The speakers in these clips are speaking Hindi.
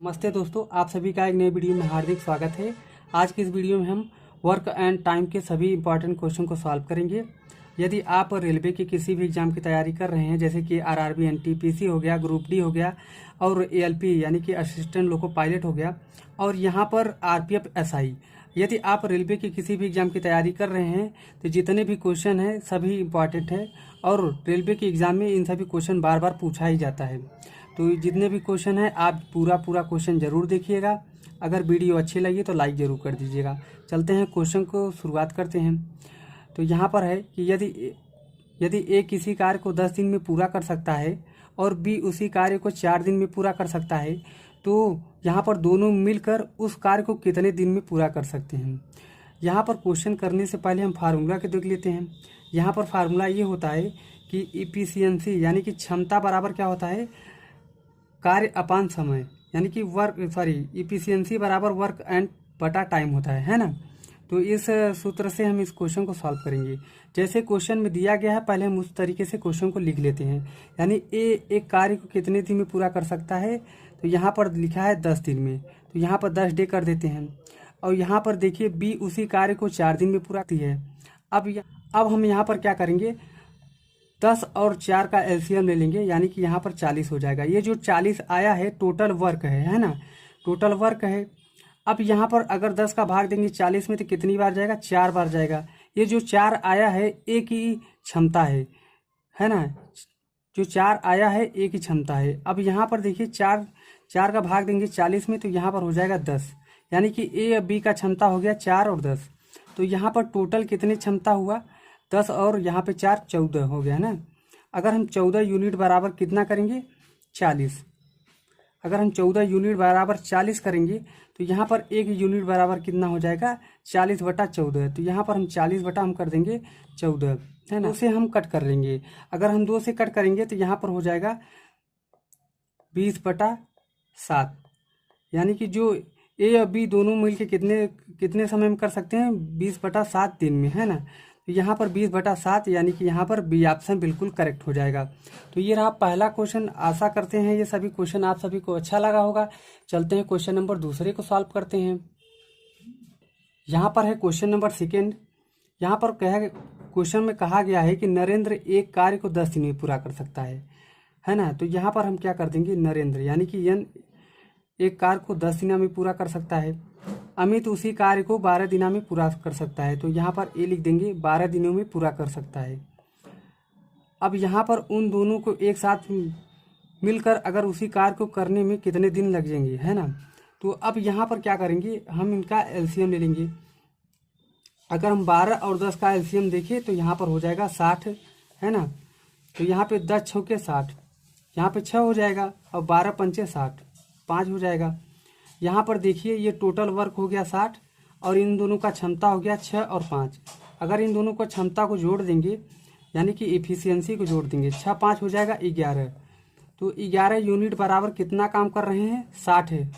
नमस्ते दोस्तों, आप सभी का एक नए वीडियो में हार्दिक स्वागत है। आज की इस वीडियो में हम वर्क एंड टाइम के सभी इंपॉर्टेंट क्वेश्चन को सॉल्व करेंगे। यदि आप रेलवे के किसी भी एग्जाम की तैयारी कर रहे हैं, जैसे कि आरआरबी, एनटीपीसी हो गया, ग्रुप डी हो गया और एएलपी यानी कि असिस्टेंट लोको पायलट हो गया, और यहाँ पर आरपीएफ एसआई, यदि आप रेलवे के किसी भी एग्जाम की तैयारी कर रहे हैं तो जितने भी क्वेश्चन हैं सभी इंपॉर्टेंट है और रेलवे के एग्जाम में इन सभी क्वेश्चन बार बार पूछा ही जाता है। तो जितने भी क्वेश्चन हैं आप पूरा क्वेश्चन ज़रूर देखिएगा। अगर वीडियो अच्छी लगी तो लाइक ज़रूर कर दीजिएगा। चलते हैं क्वेश्चन को शुरुआत करते हैं। तो यहाँ पर है कि यदि ए किसी कार्य को 10 दिन में पूरा कर सकता है और बी उसी कार्य को 4 दिन में पूरा कर सकता है, तो यहाँ पर दोनों मिलकर उस कार्य को कितने दिन में पूरा कर सकते हैं। यहाँ पर क्वेश्चन करने से पहले हम फार्मूला के देख लेते हैं। यहाँ पर फार्मूला ये होता है कि इफिशियंसी यानी कि क्षमता बराबर क्या होता है, कार्य अपान समय, यानी कि इफिशियंसी बराबर वर्क एंड बटा टाइम होता है ना। तो इस सूत्र से हम इस क्वेश्चन को सॉल्व करेंगे। जैसे क्वेश्चन में दिया गया है, पहले हम उस तरीके से क्वेश्चन को लिख लेते हैं। यानी ए एक कार्य को कितने दिन में पूरा कर सकता है, तो यहाँ पर लिखा है 10 दिन में, तो यहाँ पर 10 डे कर देते हैं। और यहाँ पर देखिए बी उसी कार्य को 4 दिन में पूरा करती है। अब हम यहाँ पर क्या करेंगे, 10 और 4 का एलसीएम ले लेंगे, यानी कि यहाँ पर 40 हो जाएगा। ये जो 40 आया है टोटल वर्क है ना, टोटल वर्क है। अब यहाँ पर अगर 10 का भाग देंगे 40 में तो कितनी बार जाएगा, 4 बार जाएगा। ये जो 4 आया है एक ही क्षमता है ना, जो 4 आया है एक ही क्षमता है। अब यहाँ पर देखिए 4 का भाग देंगे 40 में तो यहाँ पर हो जाएगा 10, यानी कि ए और बी का क्षमता हो गया 4 और 10। तो यहाँ पर टोटल कितनी क्षमता हुआ, 10 और यहाँ पे 4, 14 हो गया ना। अगर हम 14 यूनिट बराबर कितना करेंगे, 40। अगर हम 14 यूनिट बराबर 40 करेंगे तो यहाँ पर 1 यूनिट बराबर कितना हो जाएगा, 40/14। तो यहाँ पर हम 40 बटा हम कर देंगे 14, है ना। 2 से हम कट कर लेंगे। अगर हम 2 से कट करेंगे तो यहाँ पर हो जाएगा 20/7, यानी कि जो ए और बी दोनों मिलके कितने समय में कर सकते हैं, 20/7 दिन में, है ना। तो यहाँ पर 20/7 यानी कि यहाँ पर बी ऑप्शन बिल्कुल करेक्ट हो जाएगा। तो ये रहा पहला क्वेश्चन। आशा करते हैं ये सभी क्वेश्चन आप सभी को अच्छा लगा होगा। चलते हैं क्वेश्चन नंबर दूसरे को सॉल्व करते हैं। यहाँ पर है क्वेश्चन नंबर सेकेंड। यहाँ पर क्वेश्चन में कहा गया है कि नरेंद्र एक कार्य को 10 दिन में पूरा कर सकता है ना। तो यहाँ पर हम क्या कर देंगे, नरेंद्र यानी कि एन एक कार्य को 10 दिनों में पूरा कर सकता है। अमित उसी कार्य को 12 दिनों में पूरा कर सकता है। तो यहाँ पर ए लिख देंगे, 12 दिनों में पूरा कर सकता है। अब यहाँ पर उन दोनों को एक साथ मिलकर अगर उसी कार्य को करने में कितने दिन लग जाएंगे, है ना। तो अब यहाँ पर क्या करेंगे, हम इनका एलसीएम ले लेंगे। अगर हम 12 और 10 का एलसीएम देखें तो यहाँ पर हो जाएगा 60, है ना। तो यहाँ पे 10 छक्के 60, यहाँ पे 6 हो जाएगा और 12 पंचे 60, 5 हो जाएगा। यहाँ पर देखिए ये टोटल वर्क हो गया 60 और इन दोनों का क्षमता हो गया 6 और 5। अगर इन दोनों को क्षमता को जोड़ देंगे यानी कि इफिशियंसी को जोड़ देंगे, 6 5 हो जाएगा 11। तो 11 यूनिट बराबर कितना काम कर रहे हैं, 60 है।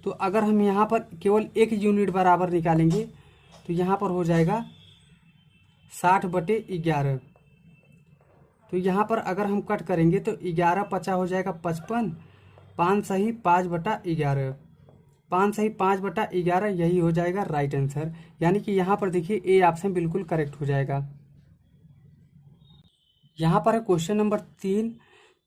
तो अगर हम यहाँ पर केवल 1 यूनिट बराबर निकालेंगे तो यहाँ पर हो जाएगा 60/11। तो यहाँ पर अगर हम कट करेंगे तो 11 50 हो जाएगा 55, 5 सही 5/11, 5 सही 5/11, यही हो जाएगा राइट आंसर। यानी कि यहाँ पर देखिए ए ऑप्शन बिल्कुल करेक्ट हो जाएगा। यहाँ पर है क्वेश्चन नंबर 3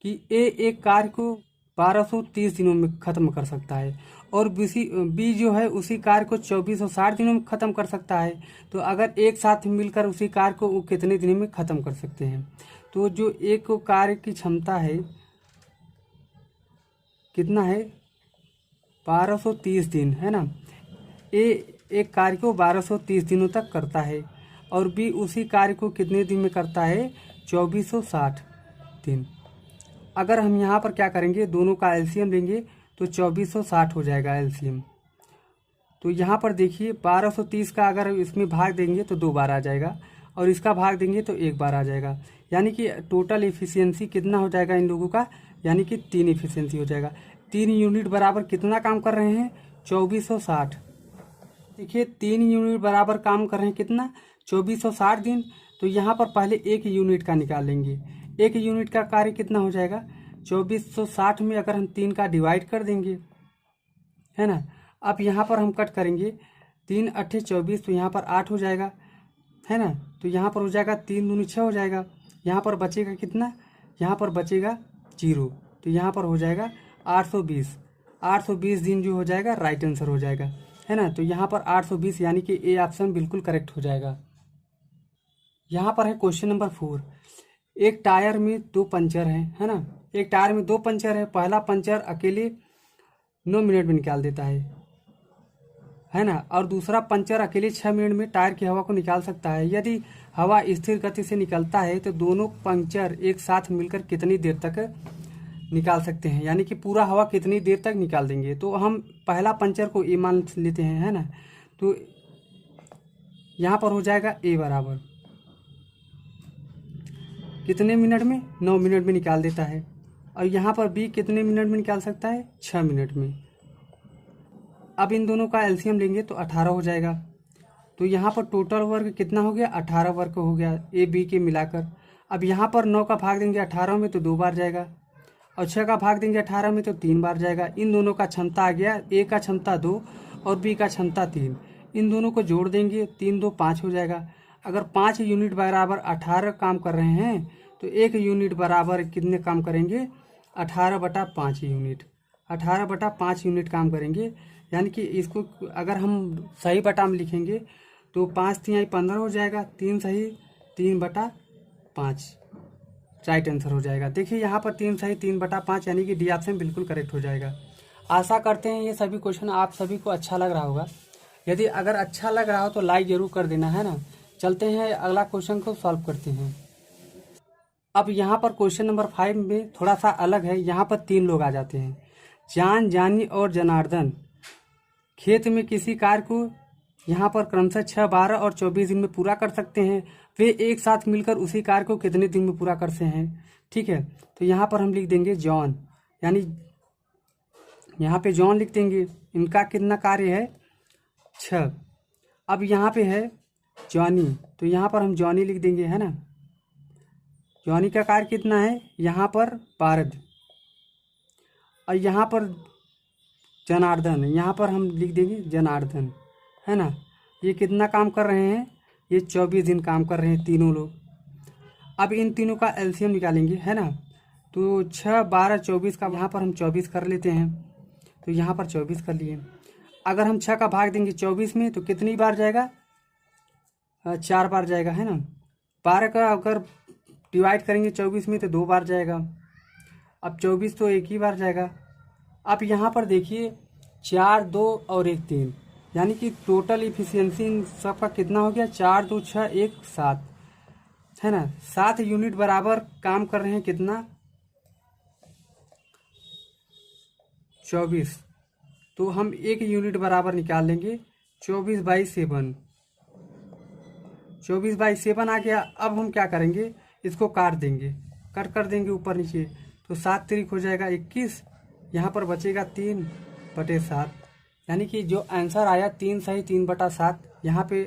कि ए एक कार्य को 1230 दिनों में खत्म कर सकता है और बी जो है उसी कार्य को 2460 दिनों में खत्म कर सकता है। तो अगर एक साथ मिलकर उसी कार्य को वो कितने दिनों में खत्म कर सकते हैं। तो जो एक कार्य की क्षमता है कितना है, 1230 दिन, है ना। ए एक कार्य को 1230 दिनों तक करता है और बी उसी कार्य को कितने दिन में करता है, 2460 दिन। अगर हम यहाँ पर क्या करेंगे, दोनों का एलसीएम लेंगे तो 2460 हो जाएगा एलसीएम। तो यहाँ पर देखिए 1230 का अगर इसमें भाग देंगे तो 2 बार आ जाएगा और इसका भाग देंगे तो 1 बार आ जाएगा। यानी कि टोटल इफिशियंसी कितना हो जाएगा इन लोगों का, यानी कि 3 इफिशियंसी हो जाएगा। 3 यूनिट बराबर कितना काम कर रहे हैं, 2460। देखिए 3 यूनिट बराबर काम कर रहे हैं कितना, 2460 दिन। तो यहाँ पर पहले 1 यूनिट का निकाल लेंगे। 1 यूनिट का कार्य कितना हो जाएगा, 2460 में अगर हम 3 का डिवाइड कर देंगे, है ना। अब यहाँ पर हम कट करेंगे, 3 अट्ठे 24, तो यहाँ पर 8 हो जाएगा, है ना। तो यहाँ पर हो जाएगा 3 दूनी 6 हो जाएगा। यहाँ पर बचेगा कितना, यहाँ पर बचेगा 0, तो यहाँ पर हो जाएगा 820। 820 दिन जो हो जाएगा राइट आंसर हो जाएगा, है ना। तो यहाँ पर 820 यानी कि ए ऑप्शन बिल्कुल करेक्ट हो जाएगा। यहाँ पर है क्वेश्चन नंबर 4। एक टायर में 2 पंचर हैं, है ना। एक टायर में 2 पंचर है। पहला पंचर अकेले 9 मिनट में निकाल देता है ना। और दूसरा पंचर अकेले 6 मिनट में टायर की हवा को निकाल सकता है। यदि हवा स्थिर गति से निकलता है तो दोनों पंचर एक साथ मिलकर कितनी देर तक निकाल सकते हैं, यानी कि पूरा हवा कितनी देर तक निकाल देंगे। तो हम पहला पंचर को ए मान लेते हैं, है ना। तो यहाँ पर हो जाएगा ए बराबर कितने मिनट में, 9 मिनट में निकाल देता है। और यहाँ पर बी कितने मिनट में निकाल सकता है, 6 मिनट में। अब इन दोनों का एलसीएम लेंगे तो 18 हो जाएगा। तो यहाँ पर टोटल वर्क कितना हो गया, 18 वर्क हो गया ए बी के मिलाकर। अब यहाँ पर 9 का भाग देंगे 18 में तो 2 बार जाएगा, और 6 का भाग देंगे 18 में तो 3 बार जाएगा। इन दोनों का क्षमता आ गया, ए का क्षमता 2 और बी का क्षमता 3। इन दोनों को जोड़ देंगे, 3 2 5 हो जाएगा। अगर 5 यूनिट बराबर 18 काम कर रहे हैं तो 1 यूनिट बराबर कितने काम करेंगे, 18/5 यूनिट। 18/5 यूनिट काम करेंगे, यानी कि इसको अगर हम सही बटा में लिखेंगे तो 5 3 15 हो जाएगा, 3 सही 3/5 राइट आंसर हो जाएगा। देखिए यहाँ पर 3 सही 3/5 यानी कि डी ऑप्शन बिल्कुल करेक्ट हो जाएगा। आशा करते हैं ये सभी क्वेश्चन आप सभी को अच्छा लग रहा होगा। यदि अगर अच्छा लग रहा हो तो लाइक जरूर कर देना, है ना। चलते हैं अगला क्वेश्चन को सॉल्व करते हैं। अब यहाँ पर क्वेश्चन नंबर 5 में थोड़ा सा अलग है। यहाँ पर 3 लोग आ जाते हैं, जान, जानी और जनार्दन। खेत में किसी कार्य को यहाँ पर क्रमशः 6, 12 और 24 दिन में पूरा कर सकते हैं। वे एक साथ मिलकर उसी कार्य को कितने दिन में पूरा करते हैं, ठीक है। तो यहाँ पर हम लिख देंगे जॉन, यानी यहाँ पे जॉन लिख देंगे। इनका कितना कार्य है, 6। अब यहाँ पे है जॉनी, तो यहाँ पर हम जॉनी लिख देंगे, है ना। जॉनी का कार्य कितना है, यहाँ पर 12। और यहाँ पर जनार्दन, यहाँ पर हम लिख देंगे जनार्दन, है ना। ये कितना काम कर रहे हैं, ये 24 दिन काम कर रहे हैं तीनों लोग। अब इन तीनों का एलसीएम निकालेंगे, है ना। तो 6, 12, 24 का यहाँ पर हम 24 कर लेते हैं, तो यहाँ पर 24 कर लिए। अगर हम 6 का भाग देंगे 24 में तो कितनी बार जाएगा, 4 बार जाएगा, है ना। 12 का अगर डिवाइड करेंगे 24 में तो 2 बार जाएगा। अब 24 तो 1 ही बार जाएगा। अब यहाँ पर देखिए 4, 2 और 1 3, यानी कि टोटल इफिशियंसी इन सबका कितना हो गया, 4 2 6 1 7, है ना। 7 यूनिट बराबर काम कर रहे हैं, कितना, 24। तो हम 1 यूनिट बराबर निकाल लेंगे, 24/7। 24/7 आ गया। अब हम क्या करेंगे, इसको काट देंगे, कट कर देंगे ऊपर नीचे, तो 7 3 हो जाएगा 21। यहाँ पर बचेगा 3/7, यानी कि जो आंसर आया 3 सही 3/7, यहाँ पे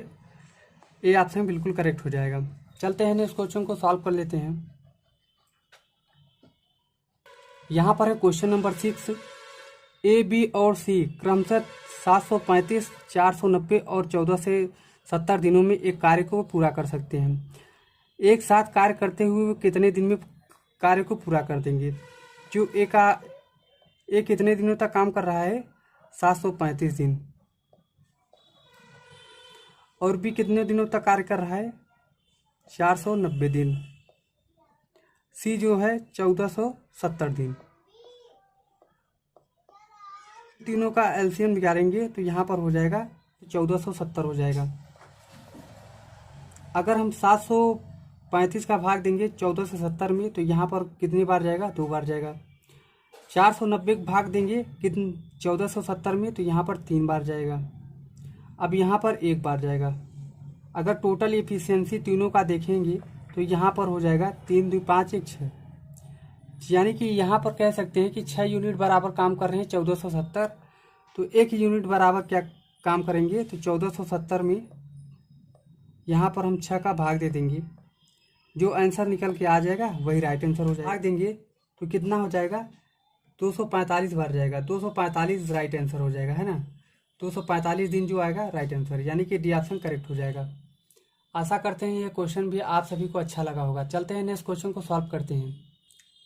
ए ऑप्शन बिल्कुल करेक्ट हो जाएगा। चलते हैं नेक्स्ट क्वेश्चन को सॉल्व कर लेते हैं। यहाँ पर है क्वेश्चन नंबर 6। ए, बी और सी क्रमशः 735, 490 और 14 से 70 दिनों में एक कार्य को पूरा कर सकते हैं। एक साथ कार्य करते हुए वो कितने दिन में कार्य को पूरा कर देंगे। जो ए कितने दिनों तक काम कर रहा है, 735 दिन। और बी कितने दिनों तक कार्य कर रहा है, 490 दिन। सी जो है 1470 दिन। तीनों का एलसीएम निकालेंगे तो यहाँ पर हो जाएगा 1470 हो जाएगा। अगर हम 735 का भाग देंगे 14 से 70 में तो यहाँ पर कितनी बार जाएगा, 2 बार जाएगा। 490 का भाग देंगे 1470 में तो यहाँ पर 3 बार जाएगा। अब यहाँ पर 1 बार जाएगा। अगर टोटल एफिशिएंसी तीनों का देखेंगे तो यहाँ पर हो जाएगा 3 2 5 1 6, यानी कि यहाँ पर कह सकते हैं कि 6 यूनिट बराबर काम कर रहे हैं 1470। तो 1 यूनिट बराबर क्या काम करेंगे, तो 1470 में यहाँ पर हम 6 का भाग दे देंगे। जो आंसर निकल के आ जाएगा वही राइट आंसर हो जाएगा। भाग देंगे तो कितना हो जाएगा, 245 बार जाएगा, 245 राइट आंसर हो जाएगा, है ना। 245 दिन जो आएगा राइट आंसर, यानी कि डी ऑप्शन करेक्ट हो जाएगा। आशा करते हैं ये क्वेश्चन भी आप सभी को अच्छा लगा होगा। चलते हैं नेक्स्ट क्वेश्चन को सॉल्व करते हैं।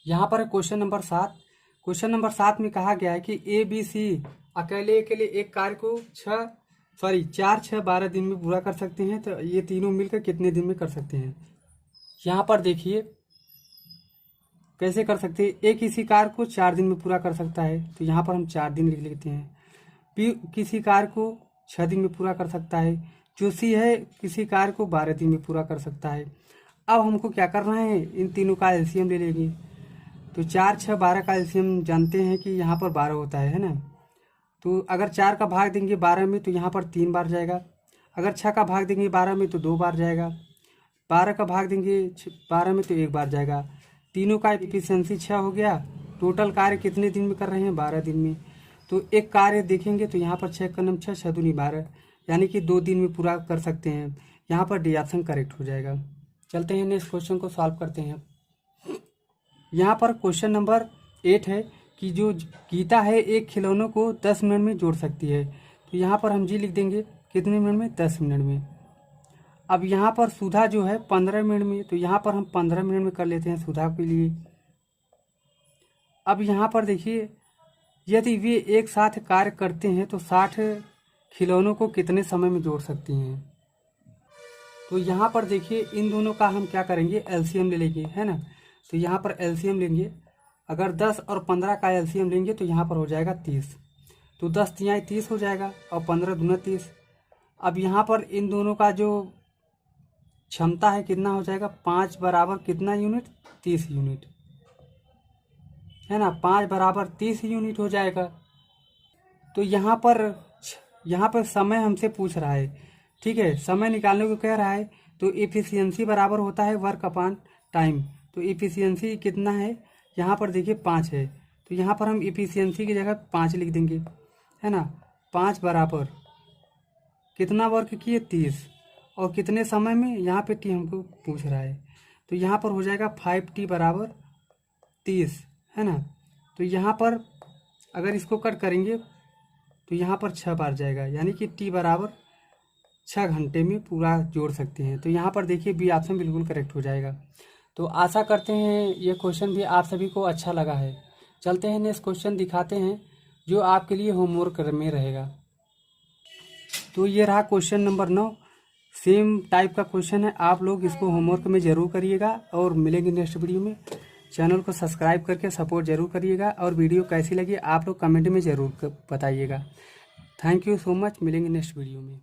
यहाँ पर क्वेश्चन नंबर 7। क्वेश्चन नंबर 7 में कहा गया है कि ABC अकेले एक कार्य को 4, 6, 12 दिन में पूरा कर सकते हैं, तो ये तीनों मिलकर कितने दिन में कर सकते हैं। यहाँ पर देखिए कैसे कर सकते हैं। ए किसी कार्य को 4 दिन में पूरा कर सकता है, तो यहाँ पर हम 4 दिन लिख लेते हैं। बी किसी कार्य को 6 दिन में पूरा कर सकता है। जो सी है किसी कार्य को 12 दिन में पूरा कर सकता है। अब हमको क्या करना है, इन तीनों का एलसीएम ले लेंगे। तो 4, 6, 12 का एलसीएम जानते हैं कि यहाँ पर 12 होता है ना। तो अगर 4 का भाग देंगे 12 में तो यहाँ पर 3 बार जाएगा। अगर 6 का भाग देंगे 12 में तो 2 बार जाएगा। 12 का भाग देंगे 12 में तो 1 बार जाएगा। तीनों का एफिशिएंसी 6 हो गया। टोटल कार्य कितने दिन में कर रहे हैं, 12 दिन में। तो एक कार्य देखेंगे तो यहाँ पर 6 का नम 6, 6 दूनी 12, यानी कि 2 दिन में पूरा कर सकते हैं। यहाँ पर डी ऑप्शन करेक्ट हो जाएगा। चलते हैं नेक्स्ट क्वेश्चन को सॉल्व करते हैं। यहाँ पर क्वेश्चन नंबर 8 है कि जो गीता है एक खिलौनों को 10 मिनट में जोड़ सकती है। तो यहाँ पर हम जी लिख देंगे कितने मिनट में, 10 मिनट में। अब यहाँ पर सुधा जो है 15 मिनट में, तो यहाँ पर हम 15 मिनट में कर लेते हैं सुधा के लिए। अब यहाँ पर देखिए यदि वे एक साथ कार्य करते हैं तो 60 खिलौनों को कितने समय में जोड़ सकती हैं। तो यहाँ पर देखिए इन दोनों का हम क्या करेंगे, एलसीएम ले लेंगे, है ना। तो यहाँ पर एलसीएम लेंगे। अगर 10 और 15 का एलसीएम लेंगे तो यहाँ पर हो जाएगा 30। तो 10 तिहाई 30 हो जाएगा और 15 दूना 30। अब यहाँ पर इन दोनों का जो क्षमता है कितना हो जाएगा, 5 बराबर कितना यूनिट, 30 यूनिट, है ना। 5 बराबर 30 यूनिट हो जाएगा। तो यहाँ पर समय हमसे पूछ रहा है, ठीक है, समय निकालने को कह रहा है। तो एफिशिएंसी बराबर होता है वर्क अपॉन टाइम। तो एफिशिएंसी कितना है, यहाँ पर देखिए 5 है। तो यहाँ पर हम एफिशिएंसी की जगह 5 लिख देंगे, है ना। 5 बराबर कितना वर्क किए, 30, और कितने समय में, यहाँ पे टी हमको पूछ रहा है। तो यहाँ पर हो जाएगा 5t बराबर 30, है ना। तो यहाँ पर अगर इसको कट करेंगे तो यहाँ पर 6 बार जाएगा, यानी कि टी बराबर 6 घंटे में पूरा जोड़ सकते हैं। तो यहाँ पर देखिए बी ऑप्शन बिल्कुल करेक्ट हो जाएगा। तो आशा करते हैं ये क्वेश्चन भी आप सभी को अच्छा लगा है। चलते हैं नेक्स्ट क्वेश्चन दिखाते हैं जो आपके लिए होमवर्क में रहेगा। तो ये रहा क्वेश्चन नंबर 9। सेम टाइप का क्वेश्चन है, आप लोग इसको होमवर्क में ज़रूर करिएगा और मिलेंगे नेक्स्ट वीडियो में। चैनल को सब्सक्राइब करके सपोर्ट जरूर करिएगा और वीडियो कैसी लगी आप लोग कमेंट में ज़रूर बताइएगा। थैंक यू सो मच, मिलेंगे नेक्स्ट वीडियो में।